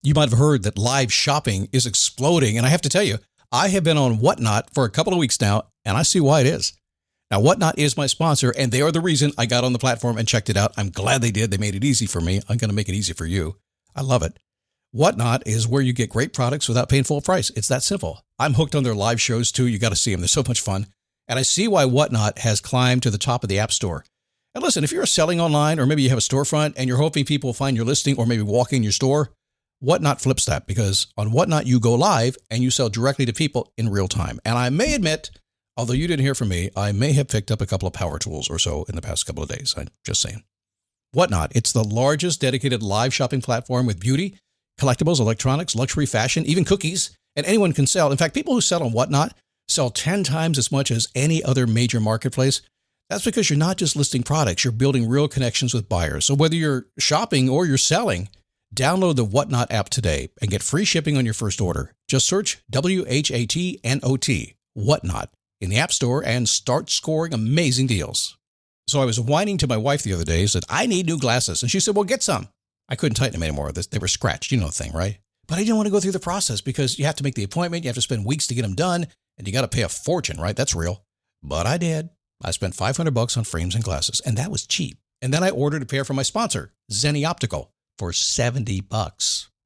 You might have heard that live shopping is exploding. And I have to tell you, I have been on Whatnot for a couple of weeks now, and I see why it is. Now, Whatnot is my sponsor, and they are the reason I got on the platform and checked it out. I'm glad they did. They made it easy for me. I'm going to make it easy for you. I love it. Whatnot is where you get great products without paying full price. It's that simple. I'm hooked on their live shows too. You got to see them. They're so much fun. And I see why Whatnot has climbed to the top of the App Store. And listen, if you're selling online or maybe you have a storefront and you're hoping people will find your listing or maybe walk in your store, Whatnot flips that, because on Whatnot, you go live and you sell directly to people in real time. And I may admit, although you didn't hear from me, I may have picked up a couple of power tools or so in the past couple of days. I'm just saying. Whatnot, it's the largest dedicated live shopping platform with beauty, collectibles, electronics, luxury, fashion, even cookies, and anyone can sell. In fact, people who sell on Whatnot sell 10 times as much as any other major marketplace. That's because you're not just listing products, you're building real connections with buyers. So whether you're shopping or you're selling, download the Whatnot app today and get free shipping on your first order. Just search WHATNOT, Whatnot, in the App Store and start scoring amazing deals. So I was whining to my wife the other day, said, I need new glasses. And she said, well, get some. I couldn't tighten them anymore. They were scratched. You know the thing, right? But I didn't want to go through the process because you have to make the appointment. You have to spend weeks to get them done. And you got to pay a fortune, right? That's real. But I did. I spent $500 on frames and glasses, and that was cheap. And then I ordered a pair from my sponsor, Zenni Optical, for $70.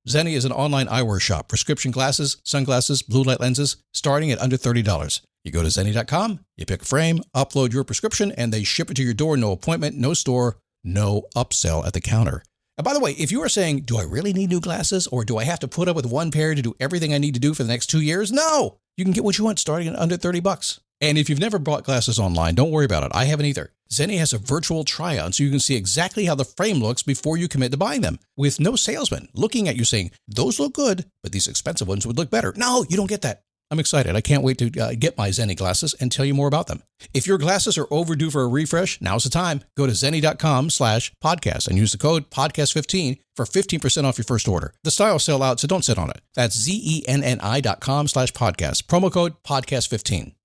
Zenni is an online eyewear shop, prescription glasses, sunglasses, blue light lenses, starting at under $30. You go to Zenni.com, you pick a frame, upload your prescription, and they ship it to your door. No appointment, no store, no upsell at the counter. And by the way, if you are saying, do I really need new glasses, or do I have to put up with one pair to do everything I need to do for the next 2 years? No, you can get what you want starting at under $30. And if you've never bought glasses online, don't worry about it. I haven't either. Zenni has a virtual try-on so you can see exactly how the frame looks before you commit to buying them, with no salesman looking at you saying, those look good, but these expensive ones would look better. No, you don't get that. I'm excited. I can't wait to get my Zenni glasses and tell you more about them. If your glasses are overdue for a refresh, now's the time. Go to Zenni.com/podcast and use the code podcast15 for 15% off your first order. The styles sell out, so don't sit on it. That's ZENNI.com/podcast. Promo code podcast15.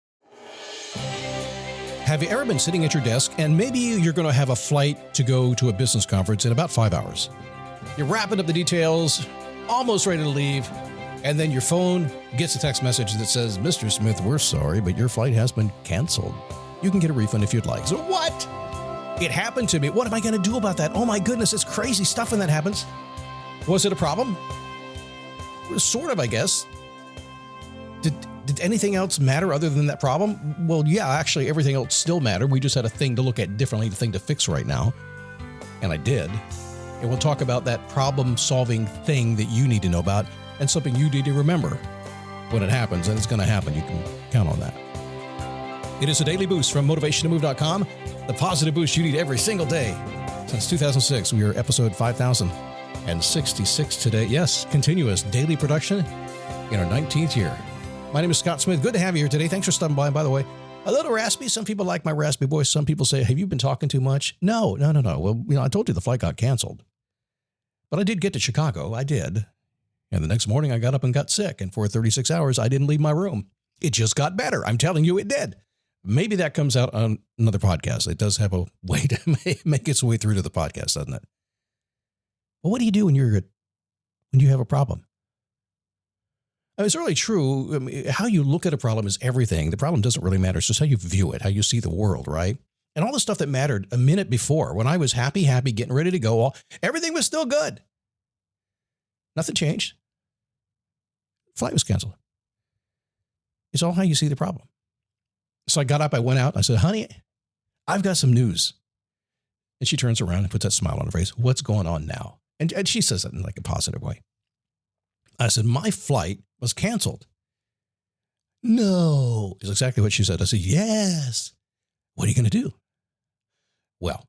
Have you ever been sitting at your desk and maybe you're going to have a flight to go to a business conference in about 5 hours? You're wrapping up the details, almost ready to leave, and then your phone gets a text message that says, Mr. Smith, we're sorry, but your flight has been canceled. You can get a refund if you'd like. So what? It happened to me. What am I going to do about that? Oh my goodness, it's crazy stuff when that happens. Was it a problem? Sort of, I guess. Did anything else matter other than that problem? Well, yeah, actually, everything else still mattered. We just had a thing to look at differently, a thing to fix right now. And I did. And we'll talk about that problem-solving thing that you need to know about and something you need to remember when it happens, and it's going to happen. You can count on that. It is a daily boost from motivationtomove.com, the positive boost you need every single day. Since 2006, we are episode 5066 today. Yes, continuous daily production in our 19th year. My name is Scott Smith. Good to have you here today. Thanks for stopping by. And by the way, a little raspy. Some people like my raspy voice. Some people say, have you been talking too much? No. Well, I told you the flight got canceled. But I did get to Chicago. I did. And the next morning I got up and got sick. And for 36 hours, I didn't leave my room. It just got better. I'm telling you, it did. Maybe that comes out on another podcast. It does have a way to make its way through to the podcast, doesn't it? Well, what do you do when you have a problem? I mean, it's really true. I mean, how you look at a problem is everything. The problem doesn't really matter. It's just how you view it, how you see the world, right? And all the stuff that mattered a minute before, when I was happy, getting ready to go, everything was still good. Nothing changed. Flight was canceled. It's all how you see the problem. So I got up, I went out, I said, honey, I've got some news. And she turns around and puts that smile on her face. What's going on now? And she says it in like a positive way. I said, my flight was canceled. No, is exactly what she said. I said, yes. What are you going to do? Well,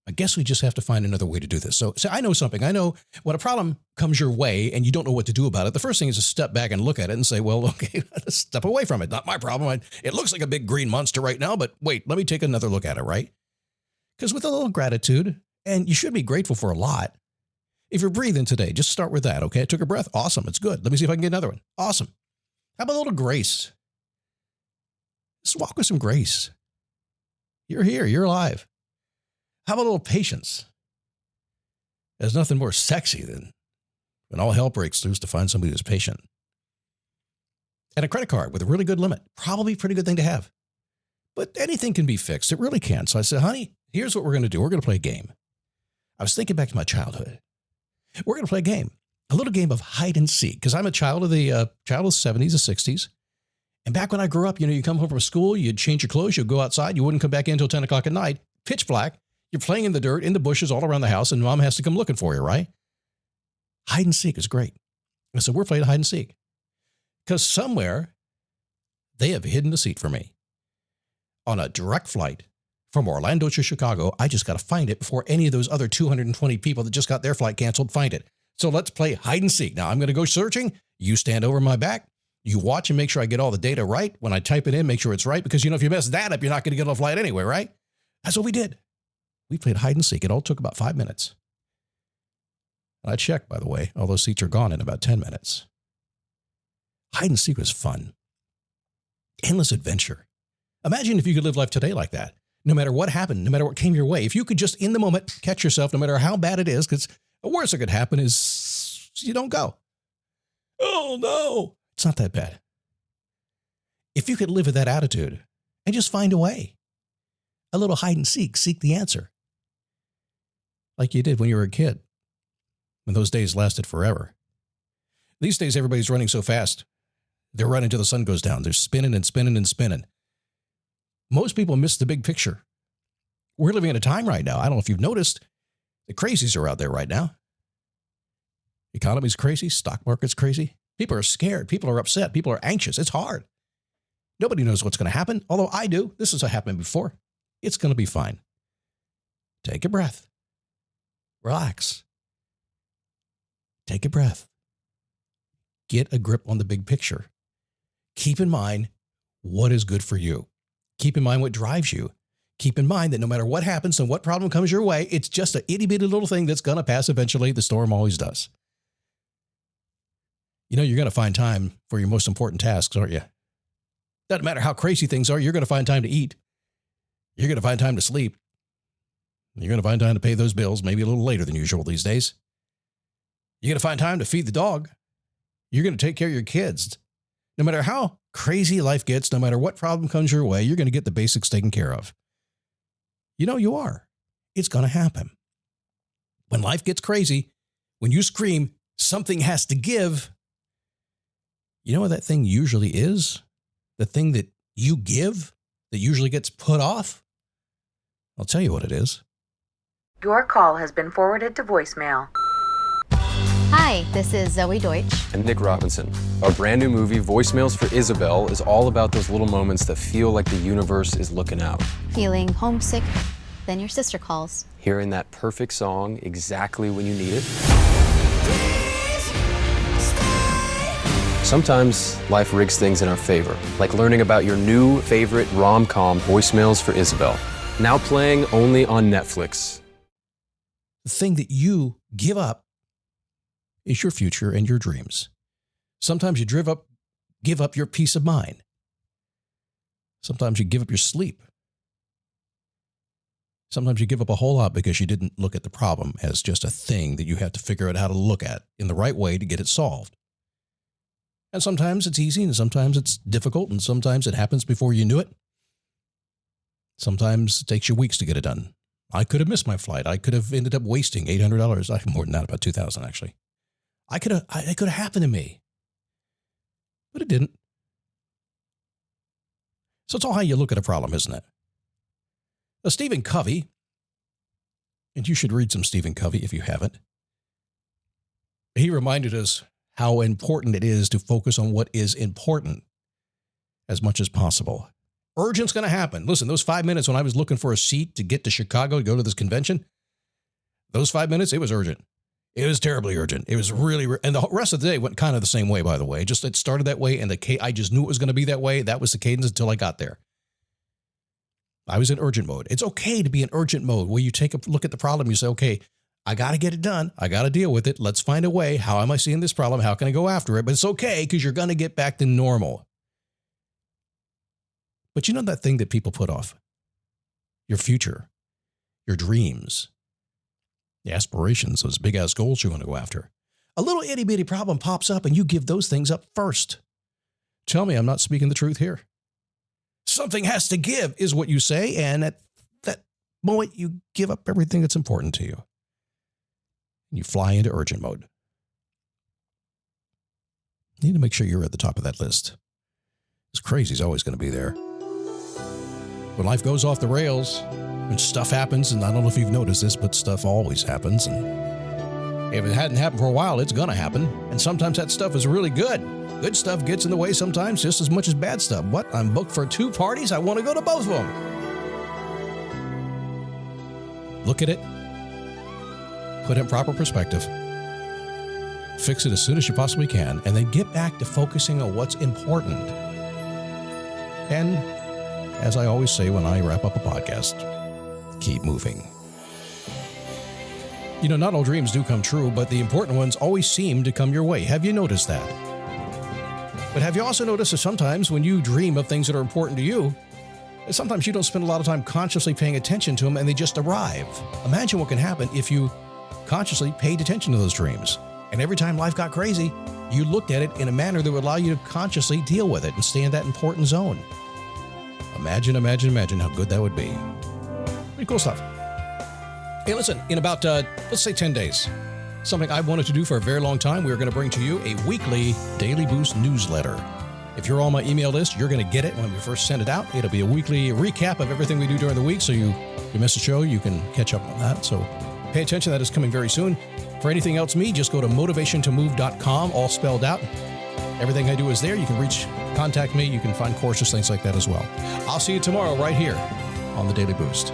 I guess we just have to find another way to do this. So I know something. I know when a problem comes your way and you don't know what to do about it, the first thing is to step back and look at it and say, well, okay, let's step away from it. Not my problem. It looks like a big green monster right now, but wait, let me take another look at it, right? Because with a little gratitude, and you should be grateful for a lot. If you're breathing today, just start with that, okay? I took a breath. Awesome. It's good. Let me see if I can get another one. Awesome. How about a little grace? Just walk with some grace. You're here. You're alive. How about a little patience? There's nothing more sexy than when all hell breaks loose, to find somebody who's patient. And a credit card with a really good limit. Probably a pretty good thing to have. But anything can be fixed. It really can. So I said, honey, here's what we're going to do. We're going to play a game. I was thinking back to my childhood. We're going to play a game. A little game of hide and seek. Because I'm a child of the 70s, the 60s. And back when I grew up, you come home from school, you'd change your clothes, you'd go outside, you wouldn't come back in until 10 o'clock at night, pitch black. You're playing in the dirt, in the bushes, all around the house, and mom has to come looking for you, right? Hide and seek is great. And so we're playing hide and seek. Because somewhere, they have hidden a seat for me. On a direct flight from Orlando to Chicago, I just got to find it before any of those other 220 people that just got their flight canceled find it. So let's play hide and seek. Now I'm going to go searching. You stand over my back. You watch and make sure I get all the data right. When I type it in, make sure it's right. Because, if you mess that up, you're not going to get on a flight anyway, right? That's what we did. We played hide and seek. It all took about 5 minutes. I checked, by the way. All those seats are gone in about 10 minutes. Hide and seek was fun. Endless adventure. Imagine if you could live life today like that. No matter what happened, no matter what came your way. If you could just, in the moment, catch yourself, no matter how bad it is, because the worst that could happen is you don't go. Oh, no. It's not that bad. If you could live with that attitude and just find a way, a little hide and seek the answer. Like you did when you were a kid, when those days lasted forever. These days, everybody's running so fast. They're running till the sun goes down. They're spinning and spinning and spinning. Most people miss the big picture. We're living in a time right now. I don't know if you've noticed, the crazies are out there right now. Economy's crazy. Stock market's crazy. People are scared. People are upset. People are anxious. It's hard. Nobody knows what's going to happen, although I do. This has happened before. It's going to be fine. Take a breath. Relax. Take a breath. Get a grip on the big picture. Keep in mind what is good for you. Keep in mind what drives you. Keep in mind that no matter what happens and what problem comes your way, it's just an itty-bitty little thing that's going to pass eventually. The storm always does. You're going to find time for your most important tasks, aren't you? Doesn't matter how crazy things are, you're going to find time to eat. You're going to find time to sleep. You're going to find time to pay those bills, maybe a little later than usual these days. You're going to find time to feed the dog. You're going to take care of your kids. No matter how crazy life gets, no matter what problem comes your way, you're going to get the basics taken care of. You are. It's going to happen. When life gets crazy, when you scream, something has to give. You know what that thing usually is? The thing that you give that usually gets put off? I'll tell you what it is. Your call has been forwarded to voicemail. Hi, this is Zoe Deutsch. And Nick Robinson. Our brand new movie, Voicemails for Isabel, is all about those little moments that feel like the universe is looking out. Feeling homesick, then your sister calls. Hearing that perfect song exactly when you need it. Sometimes life rigs things in our favor, like learning about your new favorite rom-com, Voicemails for Isabel. Now playing only on Netflix. The thing that you give up is your future and your dreams. Sometimes you give up your peace of mind. Sometimes you give up your sleep. Sometimes you give up a whole lot because you didn't look at the problem as just a thing that you have to figure out how to look at in the right way to get it solved. And sometimes it's easy, and sometimes it's difficult, and sometimes it happens before you knew it. Sometimes it takes you weeks to get it done. I could have missed my flight. I could have ended up wasting $800. More than that, about $2,000 actually. It could have happened to me, but it didn't. So it's all how you look at a problem, isn't it? Now, Stephen Covey, and you should read some Stephen Covey if you haven't. He reminded us how important it is to focus on what is important as much as possible. Urgent's going to happen. Listen, those 5 minutes when I was looking for a seat to get to Chicago to go to this convention, those 5 minutes, it was urgent. It was terribly urgent. It was really, and the rest of the day went kind of the same way, by the way. Just it started that way, and I just knew it was going to be that way. That was the cadence until I got there. I was in urgent mode. It's okay to be in urgent mode where you take a look at the problem. You say, okay, I got to get it done. I got to deal with it. Let's find a way. How am I seeing this problem? How can I go after it? But it's okay because you're going to get back to normal. But you know that thing that people put off? Your future, your dreams, the aspirations, those big-ass goals you want to go after. A little itty bitty problem pops up and you give those things up first. Tell me I'm not speaking the truth here. Something has to give is what you say, and at that moment you give up everything that's important to you. You fly into urgent mode. You need to make sure you're at the top of that list. This crazy is always going to be there. When life goes off the rails, when stuff happens, and I don't know if you've noticed this, but stuff always happens, and if it hadn't happened for a while, it's going to happen, and sometimes that stuff is really good. Good stuff gets in the way sometimes just as much as bad stuff. What? I'm booked for 2 parties? I want to go to both of them. Look at it. Put it in proper perspective. Fix it as soon as you possibly can, and then get back to focusing on what's important. And as I always say when I wrap up a podcast, keep moving. You know, not all dreams do come true, but the important ones always seem to come your way. Have you noticed that? But have you also noticed that sometimes when you dream of things that are important to you, sometimes you don't spend a lot of time consciously paying attention to them and they just arrive? Imagine what can happen if you consciously paid attention to those dreams. And every time life got crazy, you looked at it in a manner that would allow you to consciously deal with it and stay in that important zone. Imagine how good that would be. Pretty cool stuff. Hey, listen, in about, let's say 10 days, something I wanted to do for a very long time, we are going to bring to you a weekly Daily Boost newsletter. If you're on my email list, you're going to get it when we first send it out. It'll be a weekly recap of everything we do during the week, so you miss a show, you can catch up on that. So pay attention, that is coming very soon. For anything else me, just go to motivationtomove.com, all spelled out. Everything I do is there. You can contact me. You can find courses, things like that as well. I'll see you tomorrow right here on the Daily Boost.